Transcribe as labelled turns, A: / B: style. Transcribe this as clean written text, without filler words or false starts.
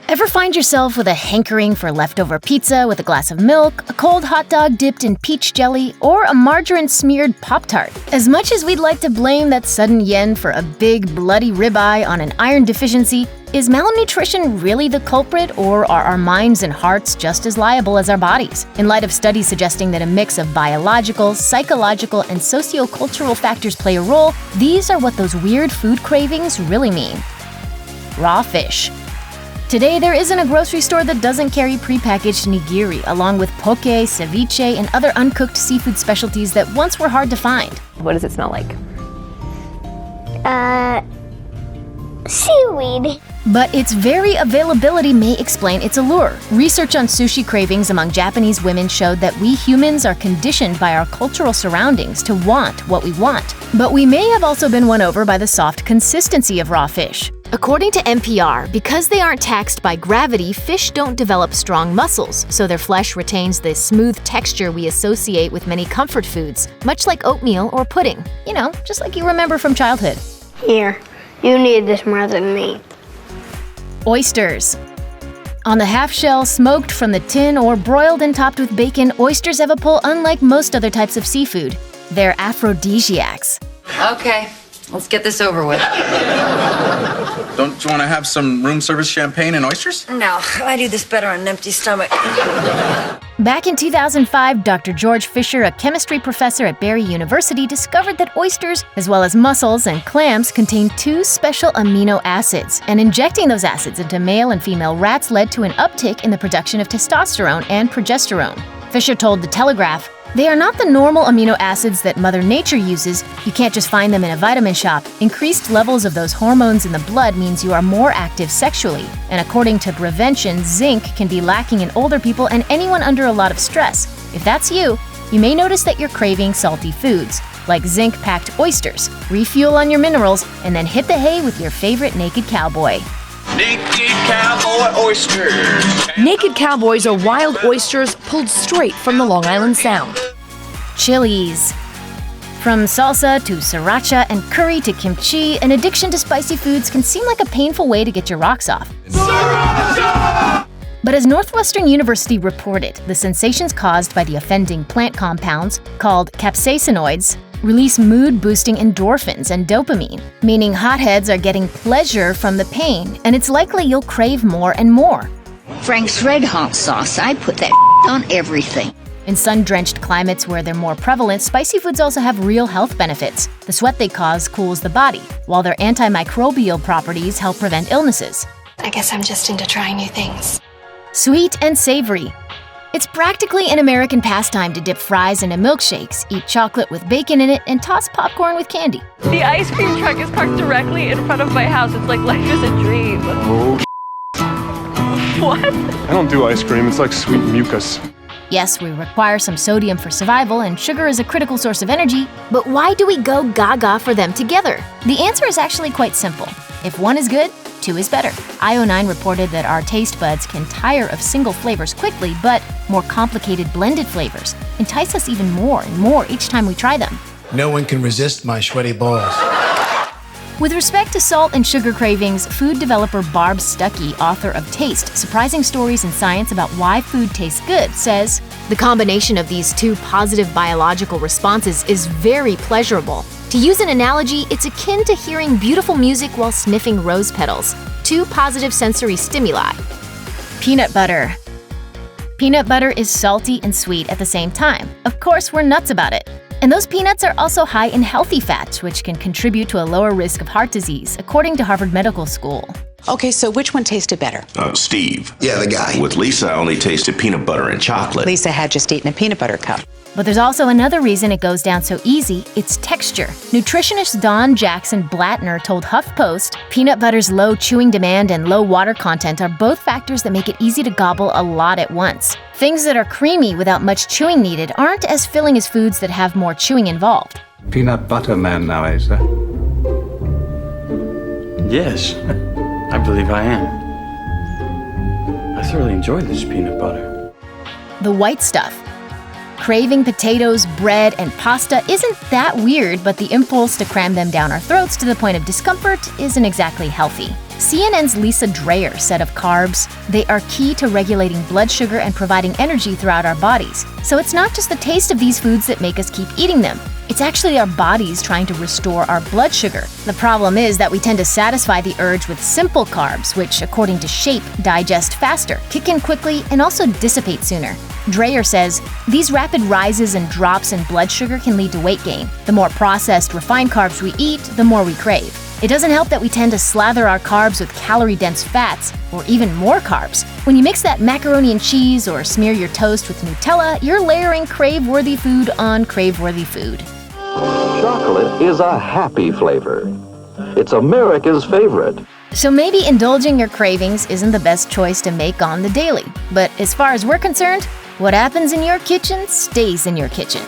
A: Ever find yourself with a hankering for leftover pizza with a glass of milk, a cold hot dog dipped in peach jelly, or a margarine-smeared Pop-Tart? As much as we'd like to blame that sudden yen for a big, bloody ribeye on an iron deficiency, is malnutrition really the culprit, or are our minds and hearts just as liable as our bodies? In light of studies suggesting that a mix of biological, psychological, and sociocultural factors play a role, these are what those weird food cravings really mean. Raw fish. Today, there isn't a grocery store that doesn't carry prepackaged nigiri, along with poke, ceviche, and other uncooked seafood specialties that once were hard to find.
B: What does it smell like?
C: Seaweed.
A: But its very availability may explain its allure. Research on sushi cravings among Japanese women showed that we humans are conditioned by our cultural surroundings to want what we want. But we may have also been won over by the soft consistency of raw fish. According to NPR, because they aren't taxed by gravity, fish don't develop strong muscles, so their flesh retains the smooth texture we associate with many comfort foods, much like oatmeal or pudding. You know, just like you remember from childhood.
C: Here, you need this more than me.
A: Oysters. On the half shell, smoked from the tin, or broiled and topped with bacon, oysters have a pull unlike most other types of seafood. They're aphrodisiacs.
D: Okay, let's get this over with.
E: Don't you want to have some room service champagne and oysters?
D: No, I do this better on an empty stomach.
A: Back in 2005, Dr. George Fisher, a chemistry professor at Barry University, discovered that oysters, as well as mussels and clams, contain two special amino acids, and injecting those acids into male and female rats led to an uptick in the production of testosterone and progesterone. Fisher told The Telegraph, "They are not the normal amino acids that Mother Nature uses. You can't just find them in a vitamin shop. Increased levels of those hormones in the blood means you are more active sexually. And according to Prevention, zinc can be lacking in older people and anyone under a lot of stress. If that's you, you may notice that you're craving salty foods, like zinc-packed oysters. Refuel on your minerals, and then hit the hay with your favorite naked cowboy."
F: Naked cowboy oysters.
B: Naked cowboys are wild oysters pulled straight from the Long Island Sound.
A: Chilies. From salsa to sriracha and curry to kimchi, an addiction to spicy foods can seem like a painful way to get your rocks off.
F: Sriracha!
A: But as Northwestern University reported, the sensations caused by the offending plant compounds, called capsaicinoids, release mood-boosting endorphins and dopamine, meaning hotheads are getting pleasure from the pain, and it's likely you'll crave more and more.
G: Frank's Red Hot sauce, I put that on everything.
A: In sun-drenched climates where they're more prevalent, spicy foods also have real health benefits. The sweat they cause cools the body, while their antimicrobial properties help prevent illnesses.
H: I guess I'm just into trying new things.
A: Sweet and savory. It's practically an American pastime to dip fries into milkshakes, eat chocolate with bacon in it, and toss popcorn with candy.
B: The ice cream truck is parked directly in front of my house. It's like life is a dream.
I: Oh,
B: What?
I: I don't do ice cream. It's like sweet mucus.
A: Yes, we require some sodium for survival, and sugar is a critical source of energy, but why do we go gaga for them together? The answer is actually quite simple. If one is good, two is better. IO9 reported that our taste buds can tire of single flavors quickly, but more complicated blended flavors entice us even more and more each time we try them.
J: No one can resist my sweaty balls.
A: With respect to salt and sugar cravings, food developer Barb Stuckey, author of Taste, Surprising Stories in Science About Why Food Tastes Good, says, "The combination of these two positive biological responses is very pleasurable. To use an analogy, it's akin to hearing beautiful music while sniffing rose petals. Two positive sensory stimuli." Peanut butter. Peanut butter is salty and sweet at the same time. Of course, we're nuts about it. And those peanuts are also high in healthy fats, which can contribute to a lower risk of heart disease, according to Harvard Medical School.
K: Okay, so which one tasted better?
F: Steve.
J: Yeah, the guy.
F: With Lisa, I only tasted peanut butter and chocolate.
K: Lisa had just eaten a peanut butter cup.
A: But there's also another reason it goes down so easy, it's texture. Nutritionist Don Jackson Blattner told HuffPost, peanut butter's low chewing demand and low water content are both factors that make it easy to gobble a lot at once. Things that are creamy without much chewing needed aren't as filling as foods that have more chewing involved.
L: Peanut butter man now, is there?
M: Yes, I believe I am. I thoroughly enjoy this peanut butter.
A: The white stuff. Craving potatoes, bread, and pasta isn't that weird, but the impulse to cram them down our throats to the point of discomfort isn't exactly healthy. CNN's Lisa Dreyer said of carbs, they are key to regulating blood sugar and providing energy throughout our bodies. So it's not just the taste of these foods that make us keep eating them. It's actually our bodies trying to restore our blood sugar. The problem is that we tend to satisfy the urge with simple carbs, which, according to Shape, digest faster, kick in quickly, and also dissipate sooner. Dreyer says, these rapid rises and drops in blood sugar can lead to weight gain. The more processed, refined carbs we eat, the more we crave. It doesn't help that we tend to slather our carbs with calorie-dense fats, or even more carbs. When you mix that macaroni and cheese or smear your toast with Nutella, you're layering crave-worthy food on crave-worthy food.
N: Chocolate is a happy flavor. It's America's favorite.
A: So maybe indulging your cravings isn't the best choice to make on the daily. But as far as we're concerned, what happens in your kitchen stays in your kitchen.